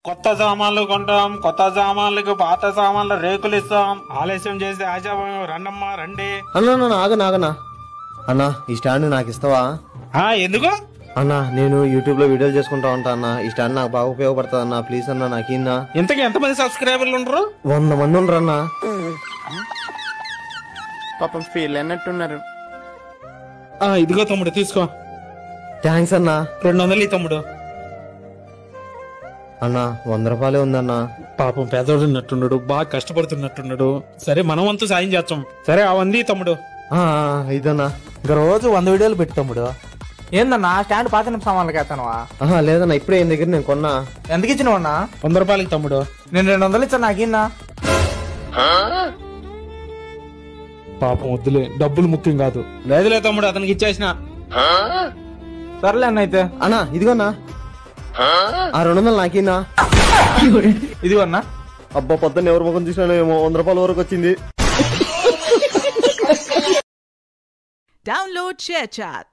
కొత్త సామాన్లు కొంటాం, కొత్త సామాన్లకు పాత సామాన్లు రేకులు ఇస్తాం. ఆలస్యం చేస్తే ఆశాభయం. రండమ్మా రండి. అన్నా ఆగనా అన్నా, ఈ స్టాండ్ నాకు ఇస్తావా? ఎందుకు అన్నా, నేను యూట్యూబ్ లో వీడియోలు చేసుకుంటా ఉంటా అన్న. ఈ స్టాండ్ నాకు బాగా ఉపయోగపడుతుంది అన్న. ప్లీజ్ అన్నా, నాకిన్నా. ఇంతకీ ఎంతమంది సబ్స్క్రైబర్లు ఉండరు? 100 మంది ఉండరన్నా. పాపం ఫీల్ అన్నట్టున్నారు. ఇదిగో తమ్ముడు తీసుకో. థ్యాంక్స్ అన్నా. 200 తమ్ముడు. అన్నా 100 రూపాయలే ఉందన్నా. పాపం పేదోడు ఉన్నట్టున్నాడు, బాగా కష్టపడుతున్నట్టున్నాడు. సరే మనం వంతు సాయం చేస్తాం. సరే అవంది తమ్ముడు. ఇదన్నా. ఇంకా రోజు 100 వీడియోలు పెట్టి తమ్ముడు. ఏందన్నా స్టాండ్ పాత సామాన్లు కేస్తానవా? లేదన్నా, ఇప్పుడే ఈయన దగ్గర నేను కొన్నా. ఎందుకు ఇచ్చినవన్నా? 100 రూపాయలకి తమ్ముడు. నేను 200 ఇచ్చాను, నాకిన్నా. పాపం వద్దులే, డబ్బులు ముఖ్యం కాదు. లేదులే తమ్ముడు, అతనికి ఇచ్చేసిన. సర్లే అన్న అయితే. అన్నా ఇదిగోన్నా, 200 నాకిన్నా. ఇదిగో అన్నా. అబ్బా, పొద్దున్న ఎవరి ముఖం చూసినా ఏమో 100 రూపాయల వరకు వచ్చింది. Download ShareChat.